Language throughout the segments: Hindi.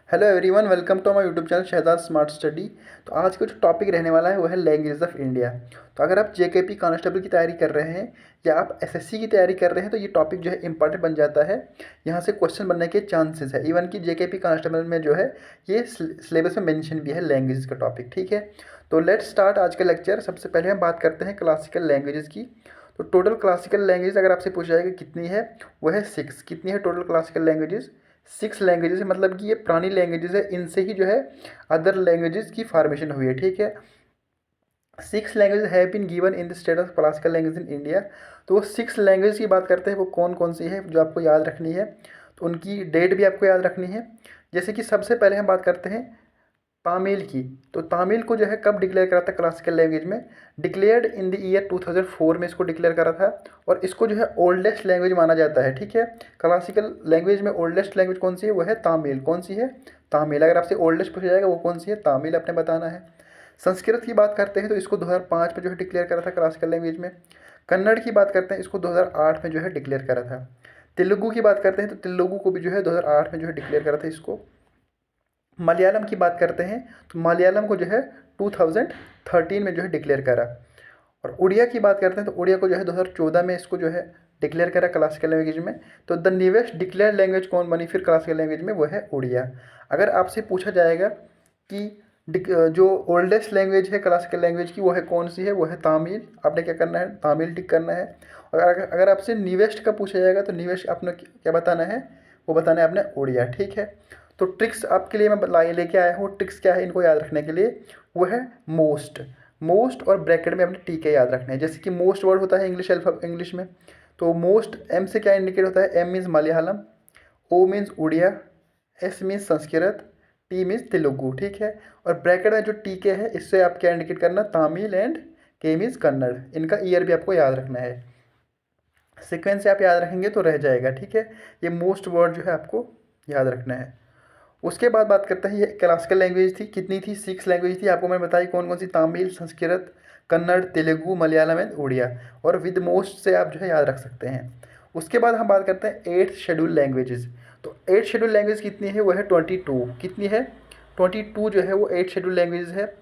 Hello everyone, welcome to my YouTube channel Shahzad smart study. तो आज का जो टॉपिक रहने वाला है वो है लैंग्वेज ऑफ इंडिया। तो अगर आप जेकेपी कांस्टेबल की तैयारी कर रहे हैं या आप एसएससी की तैयारी कर रहे हैं तो ये टॉपिक जो है इंपॉर्टेंट बन जाता है। यहाँ से क्वेश्चन बनने के चांसेस है। इवन कि जेकेपी कांस्टेबल में जो है ये सिलेबस में मेंशन भी है लैंग्वेज का टॉपिक। ठीक है, तो लेट्स स्टार्ट आज का लेक्चर। सबसे पहले हम बात करते हैं क्लासिकल लैंग्वेजेस की। तो टोटल क्लासिकल लैंग्वेज अगर आपसे पूछा जाएगा कितनी है, वो है 6। कितनी है टोटल क्लासिकल लैंग्वेजेस? 6 लैंग्वेजेस है। मतलब कि ये पुरानी लैंग्वेजेस है, इनसे ही जो है अदर लैंग्वेजेस की फॉर्मेशन हुई है। ठीक है, 6 language have been given in the state of classical language in India. तो वो 6 लैंग्वेज की बात करते हैं, वो कौन कौन सी है जो आपको याद रखनी है। तो उनकी डेट भी आपको याद रखनी है। जैसे कि सबसे पहले हम बात करते हैं तामिल की। तो तामिल को जो है कब डिक्लेयर करा था क्लासिकल लैंग्वेज में? डिक्लेयर्ड इन द ईयर 2004 में इसको डिक्लेयर करा था। और इसको जो है ओल्डेस्ट लैंग्वेज माना जाता है। ठीक है, क्लासिकल लैंग्वेज में ओल्डेस्ट लैंग्वेज कौन सी है? वो है तामिल। कौन सी है? तामिल। अगर आपसे ओल्डेस्ट पूछा जाएगा वो कौन सी है? तामिल आपने बताना है। संस्कृत की बात करते हैं तो इसको 2005 में जो है डिक्लेयर करा था क्लासिकल लैंग्वेज में। कन्नड़ की बात करते हैं, इसको 2008 में जो है डिक्लेयर करा था। तेलुगु की बात करते हैं तो तेलुगु को भी जो है 2008 में जो है डिक्लेयर करा था इसको। मलयालम की बात करते हैं तो मलयालम को जो है 2013 में जो है डिक्लेयर करा। और उड़िया की बात करते हैं तो उड़िया को जो है 2014 में इसको जो है डिक्लेयर करा क्लासिकल लैंग्वेज में। तो द न्यूएस्ट डिक्लेयर लैंग्वेज कौन बनी फिर क्लासिकल लैंग्वेज में? वो है उड़िया। अगर आपसे पूछा जाएगा कि जो ओल्डेस्ट लैंग्वेज है क्लासिकल लैंग्वेज की वो है कौन सी है? वो है तामिल। आपने क्या करना है? तामिल टिक करना है। और अगर आपसे न्यूएस्ट का पूछा जाएगा तो न्यूएस्ट आपने क्या बताना है? वो बताना है आपने उड़िया। ठीक है, तो ट्रिक्स आपके लिए मैं लाई लेके आया हूँ। ट्रिक्स क्या है इनको याद रखने के लिए? वो है मोस्ट। मोस्ट और ब्रैकेट में अपने टी के याद रखने हैं। जैसे कि मोस्ट वर्ड होता है इंग्लिश में, तो मोस्ट एम से क्या इंडिकेट होता है? M means Malayalam, O means Oriya, S means Sanskrit, T means Telugu. ठीक है, और ब्रैकेट में जो टी के है इससे आप क्या इंडिकेट करना? तामिल एंड के मीन्स कन्नड़। इनका ईयर भी आपको याद रखना है। सीक्वेंस से आप याद रखेंगे तो रह जाएगा। ठीक है, ये मोस्ट वर्ड जो है आपको याद रखना है। उसके बाद बात करते हैं, ये क्लासिकल लैंग्वेज थी। कितनी थी? 6 लैंग्वेज थी। आपको मैं बताई कौन कौन सी? तमिल, संस्कृत, कन्नड़, तेलुगु, मलयालम एंड उड़िया। और विद मोस्ट से आप जो है याद रख सकते हैं। उसके बाद हम बात करते हैं 8th शेड्यूल लैंग्वेजेस। तो 8th शेड्यूल लैंग्वेज कितनी है? वो है 22। कितनी है? 22 जो है वो 8th शेड्यूल लैंग्वेज है।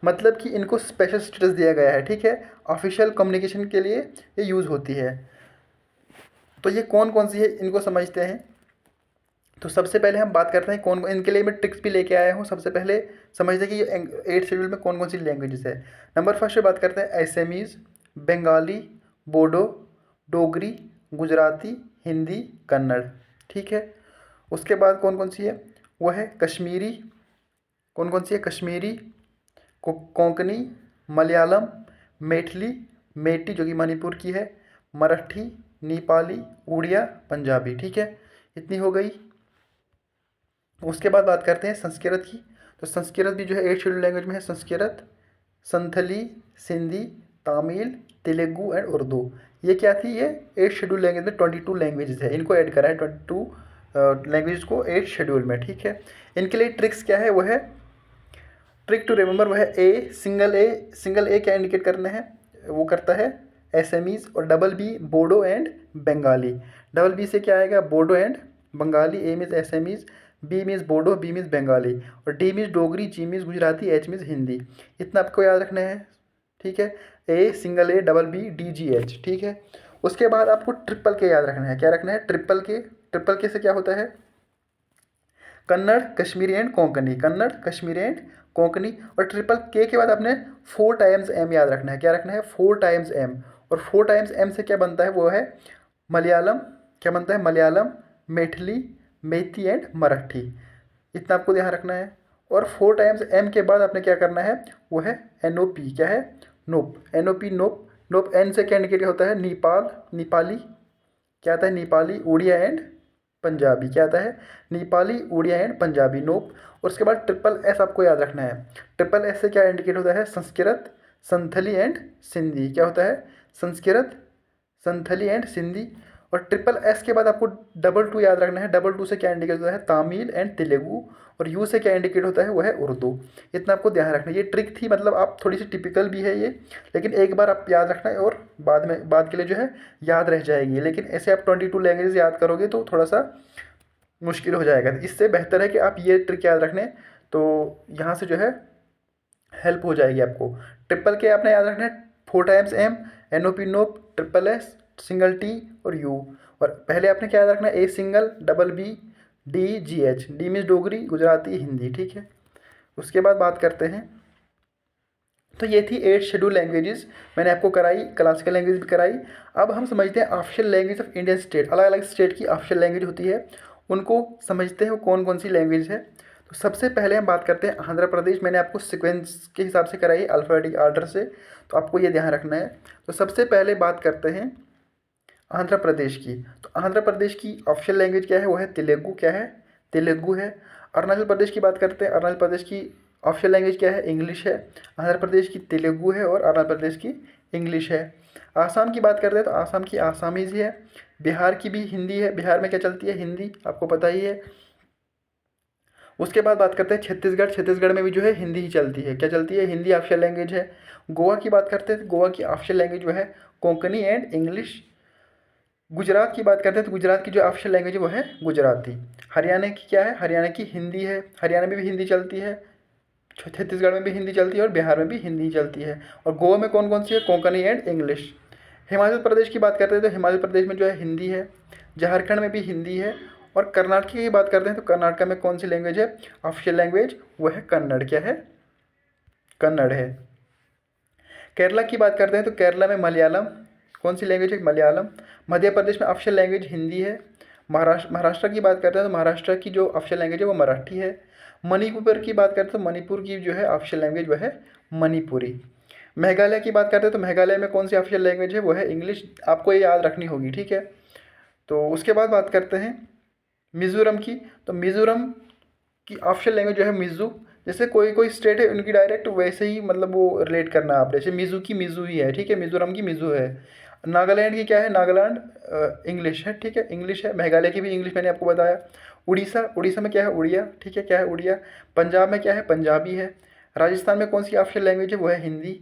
मतलब कि इनको स्पेशल स्टेटस दिया गया है। ठीक है, ऑफिशियल कम्युनिकेशन के लिए ये यूज़ होती है। तो ये कौन कौन सी है इनको समझते हैं। तो सबसे पहले हम बात करते हैं कौन, इनके लिए मैं ट्रिक्स भी लेके आया हूँ। सबसे पहले समझते हैं कि ये 8th शेड्यूल में कौन कौन सी लैंग्वेजेस है। नंबर फर्स्ट पे बात करते हैं एसेमीज़, बंगाली, बोडो, डोगरी, गुजराती, हिंदी, कन्नड़। ठीक है, उसके बाद कौन कौन सी है? वो है कश्मीरी। कौन कौन सी है? कश्मीरी, कोंकणी, मलयालम, मैथिली, मेटी जो कि मणिपुर की है, मराठी, नेपाली, उड़िया, पंजाबी। ठीक है, इतनी हो गई। उसके बाद बात करते हैं संस्कृत की। तो संस्कृत भी जो है 8th शेड्यूल लैंग्वेज में है। संस्कृत, संथली, सिंधी, तमिल, तेलुगु एंड उर्दू। ये क्या थी? ये 8th शेड्यूल लैंग्वेज में 22 लैंग्वेजेस है। इनको ऐड करा है 22 लैंग्वेज को 8th शेड्यूल में। ठीक है, इनके लिए ट्रिक्स क्या है? वो है ट्रिक टू रिमेंबर, वो है सिंगल ए क्या इंडिकेट करना है? वो करता है एसएमईज। और double B Bodo and Bengali. Double B से क्या आएगा? Bodo and Bengali. A means Assamese, B means Bodo, B means Bengali, और D means Dogri, G means Gujarati, H means Hindi. इतना आपको याद रखना है। ठीक है, A double B D G H. ठीक है, उसके बाद आपको ट्रिपल के याद रखना है। क्या रखना है? ट्रिपल के। ट्रिपल के से क्या होता है? कन्नड़, कश्मीरी एंड कोंकणी। कन्नड़, कश्मीरी एंड कोंकणी। और ट्रिपल के बाद आपने 4 टाइम्स एम याद रखना है। क्या रखना है? 4 टाइम्स एम। और 4 टाइम्स एम से क्या बनता है? वो है मलयालम। क्या बनता है? मलयालम, मैथिली, मेथी एंड मराठी। इतना आपको ध्यान रखना है। और 4 टाइम्स एम के बाद आपने क्या करना है? वो है एन ओ पी। क्या है? Nope. N O P, nope. Nope N से क्या इंडिकेट होता है? नेपाल, नेपाली। क्या आता है? नेपाली, उड़िया एंड पंजाबी। क्या आता है? नेपाली, उड़िया एंड पंजाबी, नोप। और उसके बाद ट्रिपल एस आपको याद रखना है। ट्रिपल एस से क्या इंडिकेट होता है? संस्कृत, संथली एंड सिंधी। क्या होता है? संस्कृत, संथली एंड सिंधी। और ट्रिपल एस के बाद आपको डबल टू याद रखना है। डबल टू से क्या इंडिकेट होता है? तमिल एंड तेलुगु। और यू से क्या इंडिकेट होता है? वो है उर्दू। इतना आपको ध्यान रखना है। ये ट्रिक थी, मतलब आप थोड़ी सी टिपिकल भी है ये, लेकिन एक बार आप याद रखना है और बाद के लिए जो है याद रह जाएगी। लेकिन ऐसे आप 22 लैंग्वेज याद करोगे तो थोड़ा सा मुश्किल हो जाएगा। इससे बेहतर है कि आप ये ट्रिक याद रख लें, तो यहाँ से जो है हेल्प हो जाएगी आपको। ट्रिपल के आपने याद रखना है 4 टाइम्स M, NOP नोप, ट्रिपल S, सिंगल T और U। और पहले आपने क्या याद रखना है, A single, double B, D, GH। D means Dogri, Gujarati, Hindi, ठीक है। उसके बाद बात करते हैं, तो ये थी 8 शेड्यूल लैंग्वेजेस, मैंने आपको कराई, क्लासिकल लैंग्वेज भी कराई। अब हम समझते हैं official language of Indian state. अलग अलग स्टेट की ऑफिशियल लैंग्वेज होती है, उनको समझते हैं वो कौन कौन सी लैंग्वेज है। तो सबसे पहले हम बात करते हैं आंध्र प्रदेश। मैंने आपको सिक्वेंस के हिसाब से कराई, अल्फ़ाबेटिक आर्डर से, तो आपको ये ध्यान रखना है। तो सबसे पहले बात करते हैं आंध्र प्रदेश की। तो आंध्र प्रदेश की ऑफिशियल लैंग्वेज क्या है, वो है तेलुगु। क्या है, तेलुगु है। अरुणाचल प्रदेश की बात करते हैं, अरुणाचल प्रदेश की ऑफिशियल लैंग्वेज क्या है, इंग्लिश है। आंध्र प्रदेश की तेलुगु है और अरुणाचल प्रदेश की इंग्लिश है। आसाम की बात करते हैं तो आसाम की आसामीज है। बिहार की भी हिंदी है, बिहार में क्या चलती है, हिंदी, आपको पता ही है। उसके बाद बात करते हैं छत्तीसगढ़। छत्तीसगढ़ में भी जो है हिंदी ही चलती है। क्या चलती है, हिंदी ऑफिशियल लैंग्वेज है। गोवा की बात करते हैं तो गोवा की ऑफिशियल लैंग्वेज जो है कोंकणी एंड इंग्लिश। गुजरात की बात करते हैं तो गुजरात की जो ऑफिशियल लैंग्वेज है वो है गुजराती। हरियाणा की क्या है, हरियाणा की हिंदी है, हरियाणा में भी हिंदी चलती है। छत्तीसगढ़ में भी हिंदी चलती है और बिहार में भी हिंदी चलती है। और गोवा में कौन कौन सी है, कोंकणी एंड इंग्लिश। हिमाचल प्रदेश की बात करते हैं तो हिमाचल प्रदेश में जो है हिंदी है। झारखंड में भी हिंदी है। और कर्नाटक की बात करते हैं तो कर्नाटक में कौन सी लैंग्वेज है, ऑफिशियल लैंग्वेज, वो है कन्नड़। क्या है, कन्नड़ है। केरला की बात करते हैं तो केरला में मलयालम, कौन सी लैंग्वेज है, मलयालम। मध्य प्रदेश में ऑफिशियल लैंग्वेज हिंदी है। महाराष्ट्र की बात करते हैं तो महाराष्ट्र की जो ऑफिशियल लैंग्वेज है वो मराठी है। मणिपुर की बात करते हैं तो मणिपुर की जो है ऑफिशियल लैंग्वेज वो है मणिपुरी। मेघालय की बात करते हैं तो मेघालय में कौन सी ऑफिशियल लैंग्वेज है, वो है इंग्लिश। आपको ये याद रखनी होगी, ठीक है। तो उसके बाद बात करते हैं मिज़ोरम की। तो मिज़ोरम की ऑफिशियल लैंग्वेज जो है मिज़ू। जैसे कोई कोई स्टेट है उनकी डायरेक्ट वैसे ही मतलब वो रिलेट करना आप, जैसे मिज़ू की मिज़ू ही है, ठीक है, मिज़ोरम की मिज़ू है। नागालैंड की क्या है, नागालैंड इंग्लिश है, ठीक है, इंग्लिश है। मेघालय की भी इंग्लिश मैंने आपको बताया। उड़ीसा, उड़ीसा में क्या है, उड़िया, ठीक है, क्या है, उड़िया। पंजाब में क्या है, पंजाबी है। राजस्थान में कौन सी ऑफिशियल लैंग्वेज है, वो है हिंदी।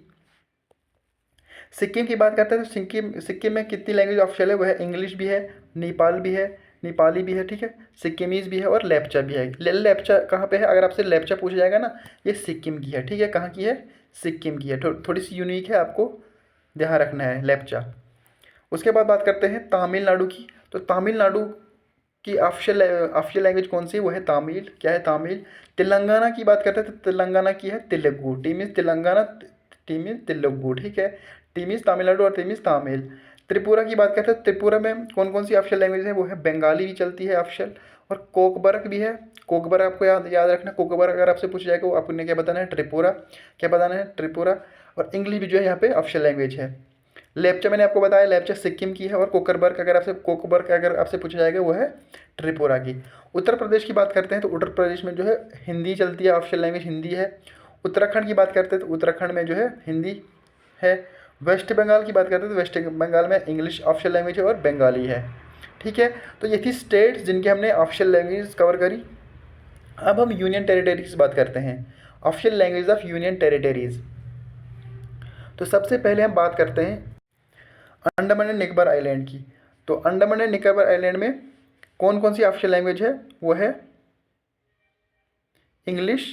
सिक्किम की बात करते हैं तो सिक्किम सिक्किम में कितनी लैंग्वेज ऑफिशियल है, वो है इंग्लिश भी है, नेपाल भी है, नेपाली भी है, ठीक है, सिक्किमीज़ भी है और लेप्चा भी है। लेप्चा कहाँ पे है, अगर आपसे लेप्चा पूछा जाएगा ना, ये सिक्किम की है, ठीक है, कहाँ की है, सिक्किम की है। थोड़ी सी यूनिक है, आपको ध्यान रखना है, लेप्चा। उसके बाद बात करते हैं तमिलनाडु की। तो तमिलनाडु की ऑफिशियल लैंग्वेज कौन सी है, वो है तमिल। क्या है, तमिल। तेलंगाना की बात करते हैं तो तेलंगाना की है Telugu. T means Telangana, T means Telugu, ठीक है। टी मीन्स तमिलनाडु और टी मीन्स तमिल। त्रिपुरा की बात करते हैं, त्रिपुरा में कौन कौन सी ऑफिशियल लैंग्वेज है, वो है बंगाली भी चलती है ऑफिशियल, और कोकबरक भी है। कोकबरक आपको याद याद रखना, कोकबरक अगर आपसे पूछा जाएगा वो आपने क्या बताना है, त्रिपुरा। क्या बताना है, त्रिपुरा। और इंग्लिश भी जो है यहाँ पे ऑफिशियल लैंग्वेज है। लेप्चा मैंने आपको बताया, लेप्चा सिक्किम की है। और कोकबर्ग अगर आपसे पूछा जाएगा वो है त्रिपुरा की। उत्तर प्रदेश की बात करते हैं तो उत्तर प्रदेश में जो है हिंदी चलती है, ऑफिशियल लैंग्वेज हिंदी है। उत्तराखंड की बात करते हैं तो उत्तराखंड में जो है हिंदी है। वेस्ट बंगाल की बात करते हैं तो वेस्ट बंगाल में इंग्लिश ऑफिशियल लैंग्वेज है और बंगाली है, ठीक है। तो ये थी स्टेट्स जिनके हमने ऑफिशियल लैंग्वेज कवर करी। अब हम यूनियन टेरिटरीज की बात करते हैं, official language of union territories. तो सबसे पहले हम बात करते हैं अंडमान एंड निकोबार आइलैंड की। तो अंडमान एंड निकोबार आइलैंड में कौन कौन सी ऑफिशियल लैंग्वेज है, वो है इंग्लिश,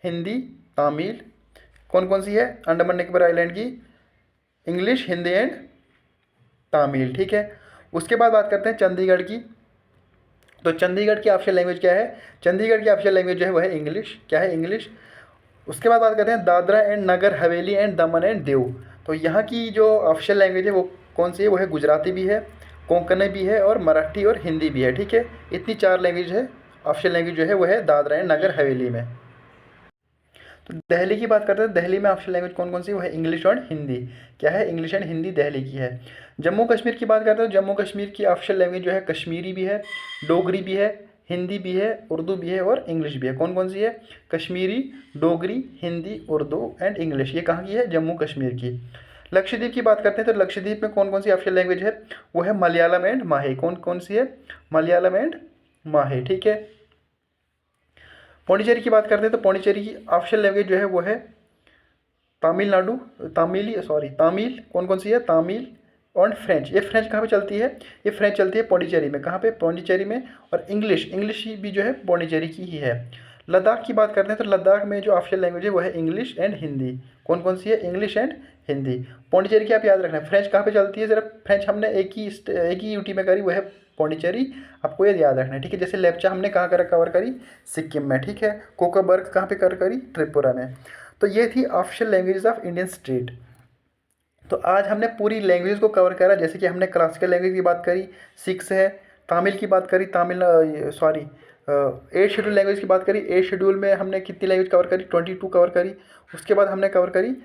हिंदी, तमिल। कौन कौन सी है अंडमान निकोबार आइलैंड की, इंग्लिश, हिंदी एंड तमिल, ठीक है। उसके बाद बात करते हैं चंडीगढ़ की। तो चंडीगढ़ की ऑफिशियल लैंग्वेज क्या है, चंडीगढ़ की ऑफिशियल लैंग्वेज जो है वह है इंग्लिश। क्या है, इंग्लिश। उसके बाद बात करते हैं Dadra and Nagar Haveli and Daman and Diu. तो यहाँ की जो ऑफिशियल लैंग्वेज है वो कौन सी है, वो है गुजराती भी है, कोंकणी भी है और मराठी और हिंदी भी है, ठीक है। इतनी 4 लैंग्वेज है। ऑफिशियल लैंग्वेज जो है वो है दादरा एंड नगर हवेली में। तो दिल्ली की बात करते हैं, दिल्ली में ऑफिशियल लैंग्वेज कौन कौन सी, वो है इंग्लिश और हिंदी। क्या है, इंग्लिश एंड हिंदी दिल्ली की है। जम्मू कश्मीर की बात करते हैं, जम्मू कश्मीर की ऑफिशियल लैंग्वेज जो है कश्मीरी भी है, डोगरी भी है, हिंदी भी है, उर्दू भी है और इंग्लिश भी है। कौन कौन सी है, कश्मीरी, डोगरी, हिंदी, उर्दू एंड इंग्लिश। ये कहाँ की है, जम्मू कश्मीर की। लक्षद्वीप की बात करते हैं तो लक्षद्वीप में कौन कौन सी ऑफिशियल लैंग्वेज है, वो है मलयालम एंड माहे। कौन कौन सी है, मलयालम एंड माहे, ठीक है। पौंडीचेरी की बात करते हैं तो पौंडीचेरी की ऑफिशियल लैंग्वेज जो है वो है तमिलनाडु, तमिल, सॉरी तमिल। कौन कौन सी है, तमिल, और फ्रेंच, ये फ्रेंच कहाँ पे चलती है? ये फ्रेंच चलती है पौंडीचेरी में। कहाँ पे? पौंडीचेरी में। और इंग्लिश, इंग्लिश भी जो है पौंडीचेरी की ही है। लद्दाख की बात करते हैं तो लद्दाख में जो ऑफिशियल लैंग्वेज है वो है इंग्लिश एंड हिंदी। कौन कौन सी है? English and Hindi. पौंडीचेरी की आप याद रखना। फ्रेंच कहाँ पे चलती है? सिर्फ फ्रेंच हमने एक ही यूटी में करी, वो है पौंडीचेरी। आपको ये याद रखना है, ठीक है। जैसे लेप्चा हमने कहाँ कवर करी? सिक्किम में, ठीक है। कोकाबर्ग कहाँ पे करी? त्रिपुरा में। तो ये थी official language of Indian state. तो आज हमने पूरी लैंग्वेज को कवर करा। जैसे कि हमने क्लासिकल लैंग्वेज की बात करी, 6 है। तमिल की बात करी, तमिल सॉरी 8 शेड्यूल लैंग्वेज की बात करी। 8 शेड्यूल में हमने कितनी लैंग्वेज कवर करी? 22 कवर करी। उसके बाद हमने कवर करी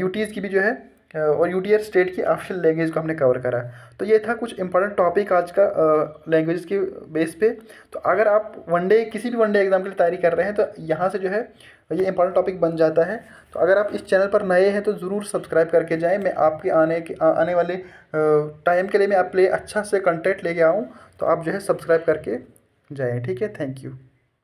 यूटीज़ की भी जो है और यूटीआर स्टेट की ऑफिशियल लैंग्वेज को हमने कवर करा। तो ये था कुछ इंपॉर्टेंट टॉपिक आज का लैंग्वेज के बेस पे। तो अगर आप वनडे किसी भी वनडे एग्जाम के लिए तैयारी कर रहे हैं तो यहाँ से जो है ये इंपॉर्टेंट टॉपिक बन जाता है। तो अगर आप इस चैनल पर नए हैं तो ज़रूर सब्सक्राइब करके जाएं। मैं आपके आने वाले टाइम के लिए मैं आप लिए अच्छा से कंटेंट लेके आऊँ, तो आप जो है सब्सक्राइब करके जाएं, ठीक है। Thank you.